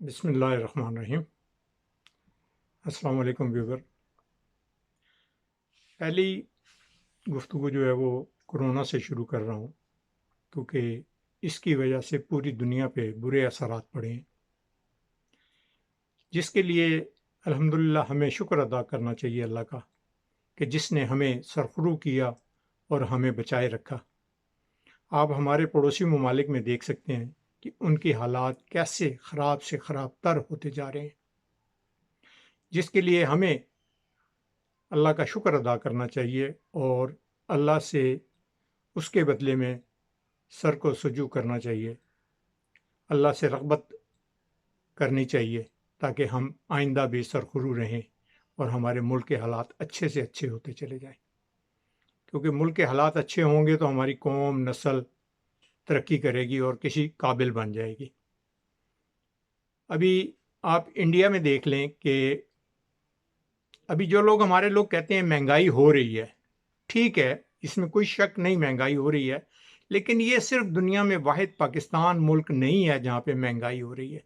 بسم اللہ الرحمن الرحیم۔ السلام علیکم ویور۔ پہلی گفتگو جو ہے وہ کرونا سے شروع کر رہا ہوں، کیونکہ اس کی وجہ سے پوری دنیا پہ برے اثرات پڑے ہیں، جس کے لیے الحمدللہ ہمیں شکر ادا کرنا چاہیے اللہ کا کہ جس نے ہمیں سرخرو کیا اور ہمیں بچائے رکھا۔ آپ ہمارے پڑوسی ممالک میں دیکھ سکتے ہیں کہ ان کی حالات کیسے خراب سے خراب تر ہوتے جا رہے ہیں، جس کے لیے ہمیں اللہ کا شکر ادا کرنا چاہیے اور اللہ سے اس کے بدلے میں سر کو سجو کرنا چاہیے، اللہ سے رغبت کرنی چاہیے تاکہ ہم آئندہ بھی سرخرو رہیں اور ہمارے ملک کے حالات اچھے سے اچھے ہوتے چلے جائیں، کیونکہ ملک کے حالات اچھے ہوں گے تو ہماری قوم نسل ترقی کرے گی اور کسی قابل بن جائے گی۔ ابھی آپ انڈیا میں دیکھ لیں کہ ابھی جو لوگ ہمارے لوگ کہتے ہیں مہنگائی ہو رہی ہے، ٹھیک ہے، اس میں کوئی شک نہیں مہنگائی ہو رہی ہے، لیکن یہ صرف دنیا میں واحد پاکستان ملک نہیں ہے جہاں پہ مہنگائی ہو رہی ہے،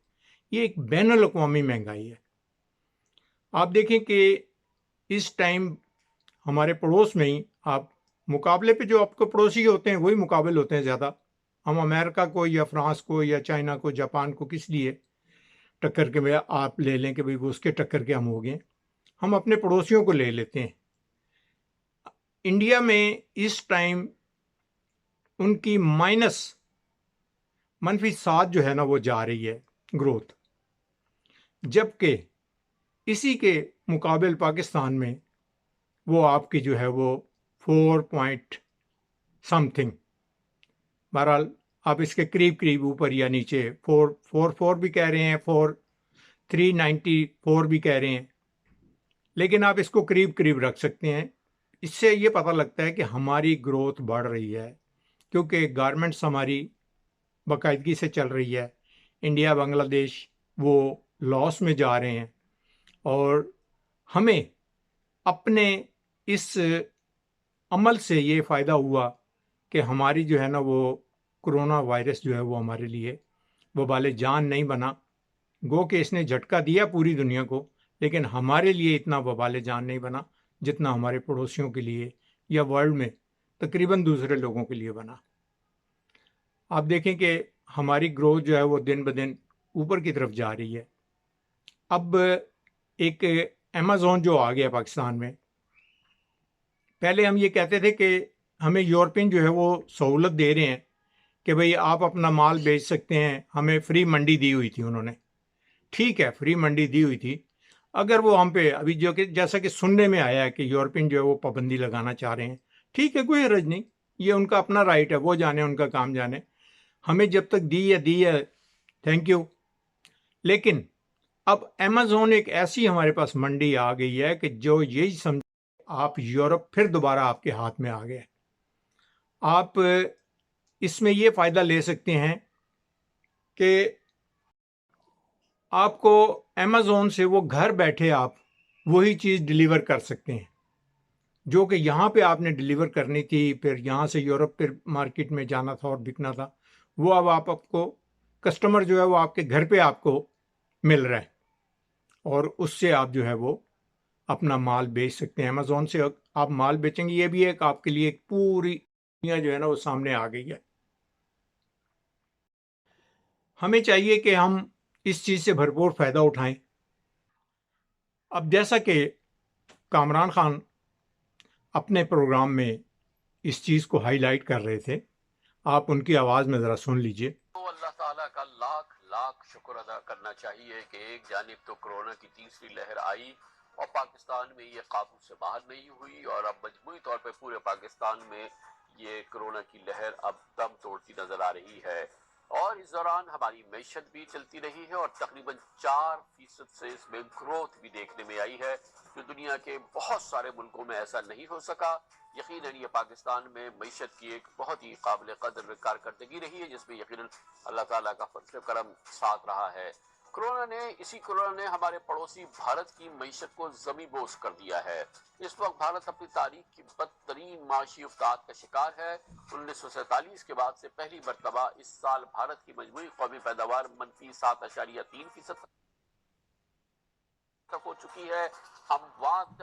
یہ ایک بین الاقوامی مہنگائی ہے۔ آپ دیکھیں کہ اس ٹائم ہمارے پڑوس میں ہی آپ مقابلے پہ جو آپ کو پڑوسی ہوتے ہیں وہی مقابل ہوتے ہیں زیادہ، ہم امریکہ کو یا فرانس کو یا چائنا کو جاپان کو کس لیے ٹکر کے آپ لے لیں کہ بھئی وہ اس کے ٹکر کے ہم ہو گئے، ہم اپنے پڑوسیوں کو لے لیتے ہیں۔ انڈیا میں اس ٹائم ان کی -7 جو ہے نا وہ جا رہی ہے گروتھ، جبکہ اسی کے مقابل پاکستان میں وہ آپ کی جو ہے وہ 4 پوائنٹ سم تھنگ، بہرحال آپ اس کے قریب اوپر یا نیچے 4 بھی کہہ رہے ہیں، 394 بھی کہہ رہے ہیں، لیکن آپ اس کو قریب رکھ سکتے ہیں۔ اس سے یہ پتہ لگتا ہے کہ ہماری گروتھ بڑھ رہی ہے، کیونکہ گارمنٹس ہماری باقاعدگی سے چل رہی ہے۔ انڈیا بنگلہ دیش وہ لاس میں جا رہے ہیں، اور ہمیں اپنے اس عمل سے یہ فائدہ ہوا کہ ہماری جو ہے نا وہ کرونا وائرس جو ہے وہ ہمارے لیے وبال جان نہیں بنا، گو کہ اس نے جھٹکا دیا پوری دنیا کو، لیکن ہمارے لیے اتنا وبال جان نہیں بنا جتنا ہمارے پڑوسیوں کے لیے یا ورلڈ میں تقریباً دوسرے لوگوں کے لیے بنا۔ آپ دیکھیں کہ ہماری گروتھ جو ہے وہ دن بدن اوپر کی طرف جا رہی ہے۔ اب ایک ایمیزون جو آ گیا پاکستان میں، پہلے ہم یہ کہتے تھے کہ ہمیں یورپین جو ہے وہ سہولت دے رہے ہیں کہ بھئی آپ اپنا مال بیچ سکتے ہیں، ہمیں فری منڈی دی ہوئی تھی انہوں نے، ٹھیک ہے فری منڈی دی ہوئی تھی، اگر وہ ہم پہ ابھی جو کہ جیسا کہ سننے میں آیا ہے کہ یورپین جو ہے وہ پابندی لگانا چاہ رہے ہیں، ٹھیک ہے کوئی حرج نہیں، یہ ان کا اپنا رائٹ ہے، وہ جانے ان کا کام جانے، ہمیں جب تک دی ہے تھینک یو۔ لیکن اب ایمیزون ایک ایسی ہمارے پاس منڈی آ گئی ہے کہ جو یہی سمجھ آپ یورپ پھر دوبارہ آپ کے ہاتھ میں آ گئے، آپ اس میں یہ فائدہ لے سکتے ہیں کہ آپ کو ایمیزون سے وہ گھر بیٹھے آپ وہی چیز ڈیلیور کر سکتے ہیں جو کہ یہاں پہ آپ نے ڈیلیور کرنی تھی، پھر یہاں سے یورپ پھر مارکیٹ میں جانا تھا اور بکنا تھا، وہ اب آپ کو کسٹمر جو ہے وہ آپ کے گھر پہ آپ کو مل رہا ہے، اور اس سے آپ جو ہے وہ اپنا مال بیچ سکتے ہیں۔ ایمیزون سے آپ مال بیچیں گے، یہ بھی ایک آپ کے لیے ایک پوری دنیا جو ہے نا وہ سامنے آ گئی ہے۔ ہمیں چاہیے کہ ہم اس چیز سے بھرپور فائدہ اٹھائیں۔ اب جیسا کہ کامران خان اپنے پروگرام میں اس چیز کو ہائی لائٹ کر رہے تھے، آپ ان کی آواز میں ذرا سن لیجئے۔ تو اللہ تعالیٰ کا لاکھ لاکھ شکر ادا کرنا چاہیے کہ ایک جانب تو کرونا کی تیسری لہر آئی اور پاکستان میں یہ قابو سے باہر نہیں ہوئی، اور اب مجموعی طور پہ پورے پاکستان میں یہ کرونا کی لہر اب دم توڑتی نظر آ رہی ہے، اور اس دوران ہماری معیشت بھی چلتی رہی ہے، اور تقریباً 4% سے اس میں گروتھ بھی دیکھنے میں آئی ہے، جو دنیا کے بہت سارے ملکوں میں ایسا نہیں ہو سکا۔ یقیناً یہ پاکستان میں معیشت کی ایک بہت ہی قابل قدر کارکردگی رہی ہے، جس میں یقیناً اللہ تعالیٰ کا فضل و کرم ساتھ رہا ہے۔ اسی کورونا نے ہمارے پڑوسی بھارت کی معیشت کو زمیں بوس کر دیا ہے۔ اس وقت بھارت اپنی تاریخ کی بدترین معاشی افتاد کا شکار ہے۔ 1947 کے بعد سے پہلی مرتبہ اس سال بھارت کی مجموعی قومی پیداوار -7.3% تک ہو چکی ہے۔ اموات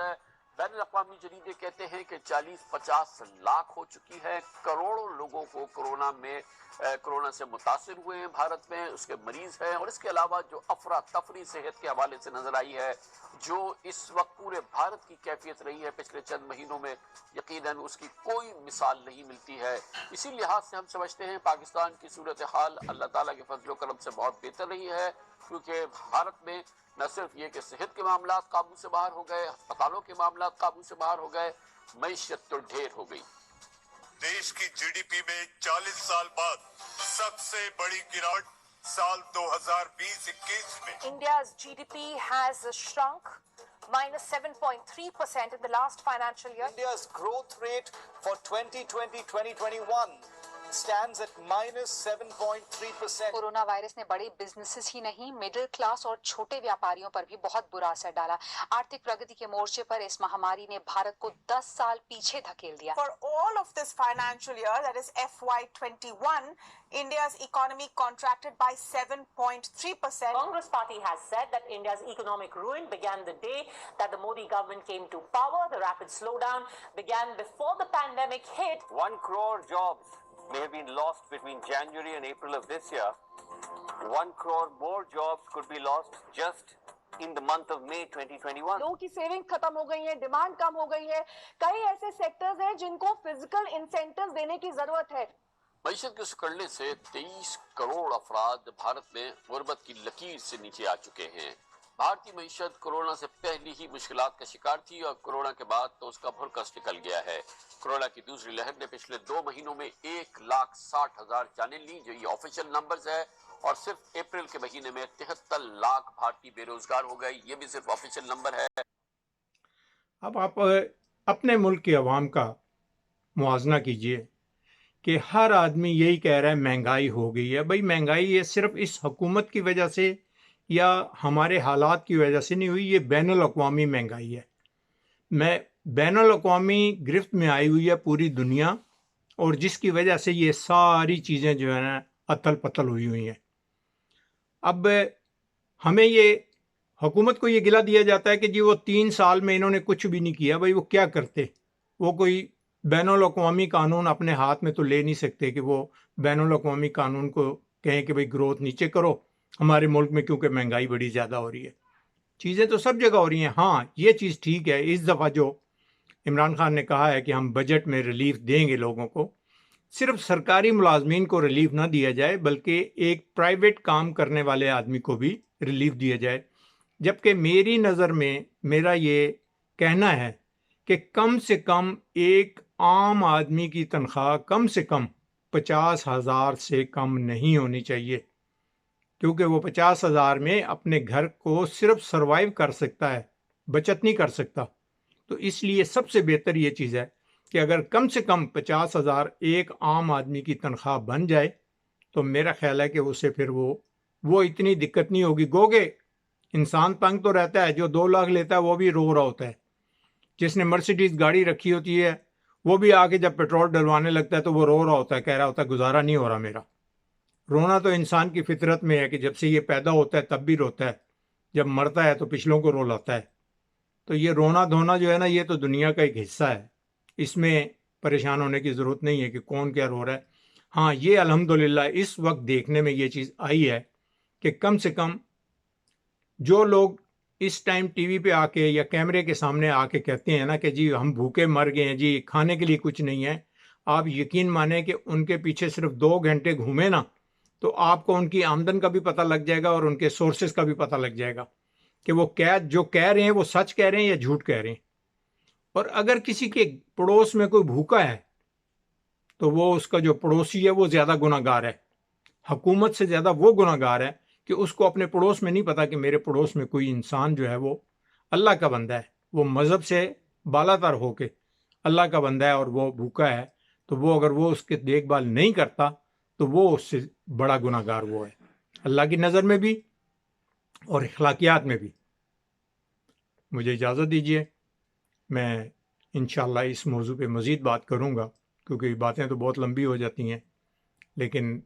بین الاقوامی جریدے کہتے ہیں کہ 40-50 لاکھ ہو چکی ہے۔ کروڑوں لوگوں کو کورونا سے متاثر ہوئے ہیں بھارت میں، اس کے مریض ہیں، اور اس کے علاوہ جو افراتفری صحت کے حوالے سے نظر آئی ہے، جو اس وقت پورے بھارت کی کیفیت رہی ہے پچھلے چند مہینوں میں، یقیناً اس کی کوئی مثال نہیں ملتی ہے۔ اسی لحاظ سے ہم سمجھتے ہیں پاکستان کی صورتحال اللہ تعالیٰ کے فضل و کرم سے بہت بہتر رہی ہے، کیونکہ بھارت میں نہ صرف یہ کہ صحت کے معاملات قابو سے باہر ہو گئے، ہسپتالوں کے معاملات قابو سے باہر ہو گئے، معیشت تو ڈھیر ہو گئی۔ دیش کی جی ڈی پی میں 40 سال بعد سب سے بڑی گراوٹ سال 2020-21 میں۔ India's GDP has shrunk -7.3% in the last financial year. India's growth rate for 2020-2021 stands at -7.3%. Corona virus نے بڑے بزنسز ہی نہیں، مڈل کلاس اور چھوٹے ویاپاریوں پر بھی بہت برا اثر ڈالا۔ آرتھک پرگتی کے مورچے پر اس مہاماری نے بھارت کو 10 سال پیچھے دھکیل دیا۔ For all of this financial year, that is FY21, India's economy contracted by 7.3%. Congress party has said that India's economic ruin began the day that the Modi government came to power. The rapid slowdown began before the pandemic hit. 1 crore jobs may have been lost between January and April of this year. 1 crore more jobs could be lost just in the month of May 2021. لوگوں کی saving ختم ہو گئی ہے، demand کم ہو گئی ہے، کئی ایسے sectors ہیں جن کو فزیکل انسینٹیوز دینے کی ضرورت ہے۔ معیشت کے سکڑنے سے 23 کروڑ افراد بھارت میں غربت کی لکیر سے نیچے آ چکے ہیں۔ بھارتی معیشت کورونا سے پہلی ہی مشکلات کا شکار تھی، اور کورونا کے بعد تو اس کا بھرکس نکل گیا ہے۔ کورونا کی دوسری لہر نے پچھلے 2 مہینوں میں 1,60,000 جانیں لی، جو یہ آفیشل نمبرز ہے، اور صرف اپریل کے مہینے میں 73 لاکھ بھارتی بے روزگار ہو گئے، یہ بھی صرف آفیشل نمبر ہے۔ اب آپ اپنے ملک کے عوام کا موازنہ کیجئے کہ ہر آدمی یہی کہہ رہا ہے مہنگائی ہو گئی ہے۔ بھئی مہنگائی یہ صرف اس حکومت کی وجہ سے یا ہمارے حالات کی وجہ سے نہیں ہوئی، یہ بین الاقوامی مہنگائی ہے۔ بین الاقوامی گرفت میں آئی ہوئی ہے پوری دنیا، اور جس کی وجہ سے یہ ساری چیزیں جو ہیں نا اتل پتل ہوئی ہیں۔ اب ہمیں یہ حکومت کو یہ گلہ دیا جاتا ہے کہ جی وہ 3 سال میں انہوں نے کچھ بھی نہیں کیا۔ بھئی وہ کیا کرتے؟ وہ کوئی بین الاقوامی قانون اپنے ہاتھ میں تو لے نہیں سکتے کہ وہ بین الاقوامی قانون کو کہیں کہ بھئی گروتھ نیچے کرو ہمارے ملک میں، کیونکہ مہنگائی بڑی زیادہ ہو رہی ہے۔ چیزیں تو سب جگہ ہو رہی ہیں۔ ہاں یہ چیز ٹھیک ہے، اس دفعہ جو عمران خان نے کہا ہے کہ ہم بجٹ میں ریلیف دیں گے لوگوں کو، صرف سرکاری ملازمین کو ریلیف نہ دیا جائے بلکہ ایک پرائیویٹ کام کرنے والے آدمی کو بھی ریلیف دیا جائے۔ جبکہ میری نظر میں میرا یہ کہنا ہے کہ کم سے کم ایک عام آدمی کی تنخواہ کم سے کم 50,000 سے کم نہیں ہونی چاہیے، کیونکہ وہ 50,000 میں اپنے گھر کو صرف سروائیو کر سکتا ہے، بچت نہیں کر سکتا۔ تو اس لیے سب سے بہتر یہ چیز ہے کہ اگر کم سے کم 50,000 ایک عام آدمی کی تنخواہ بن جائے تو میرا خیال ہے کہ اسے پھر وہ اتنی دقت نہیں ہوگی۔ گوگے انسان تنگ تو رہتا ہے، جو 2 لاکھ لیتا ہے وہ بھی رو رہا ہوتا ہے، جس نے مرسیڈیز گاڑی رکھی ہوتی ہے وہ بھی آگے جب پیٹرول ڈلوانے لگتا ہے تو وہ رو رہا ہوتا ہے، کہہ رہا ہوتا ہے گزارا نہیں ہو رہا میرا۔ رونا تو انسان کی فطرت میں ہے کہ جب سے یہ پیدا ہوتا ہے تب بھی روتا ہے، جب مرتا ہے تو پچھلوں کو رو لاتا ہے۔ تو یہ رونا دھونا جو ہے نا، یہ تو دنیا کا ایک حصہ ہے، اس میں پریشان ہونے کی ضرورت نہیں ہے کہ کون کیا رو رہا ہے۔ ہاں یہ الحمدللہ اس وقت دیکھنے میں یہ چیز آئی ہے کہ کم سے کم جو لوگ اس ٹائم ٹی وی پہ آ کے یا کیمرے کے سامنے آ کے کہتے ہیں نا کہ جی ہم بھوکے مر گئے ہیں، جی کھانے کے لیے کچھ نہیں ہے، آپ یقین مانیں کہ ان کے پیچھے صرف 2 گھنٹے گھومیں نا تو آپ کو ان کی آمدن کا بھی پتہ لگ جائے گا اور ان کے سورسز کا بھی پتہ لگ جائے گا کہ وہ جو کہہ رہے ہیں وہ سچ کہہ رہے ہیں یا جھوٹ کہہ رہے ہیں۔ اور اگر کسی کے پڑوس میں کوئی بھوکا ہے تو وہ اس کا جو پڑوسی ہے وہ زیادہ گناہ گار ہے، حکومت سے زیادہ وہ گناہ گار ہے کہ اس کو اپنے پڑوس میں نہیں پتا کہ میرے پڑوس میں کوئی انسان جو ہے وہ اللہ کا بندہ ہے، وہ مذہب سے بالا تر ہو کے اللہ کا بندہ ہے اور وہ بھوکا ہے، تو وہ اگر وہ اس کے دیکھ بھال نہیں کرتا تو وہ اس سے بڑا گناہ گار وہ ہے اللہ کی نظر میں بھی اور اخلاقیات میں بھی. مجھے اجازت دیجیے، میں انشاءاللہ اس موضوع پہ مزید بات کروں گا، کیونکہ باتیں تو بہت لمبی ہو جاتی ہیں، لیکن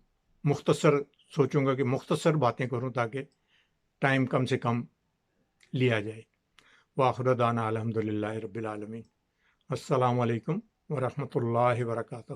مختصر سوچوں گا کہ مختصر باتیں کروں تاکہ ٹائم کم سے کم لیا جائے. وآخر دعوانا الحمدللہ رب العالمین. السلام علیکم ورحمۃ اللہ وبرکاتہ.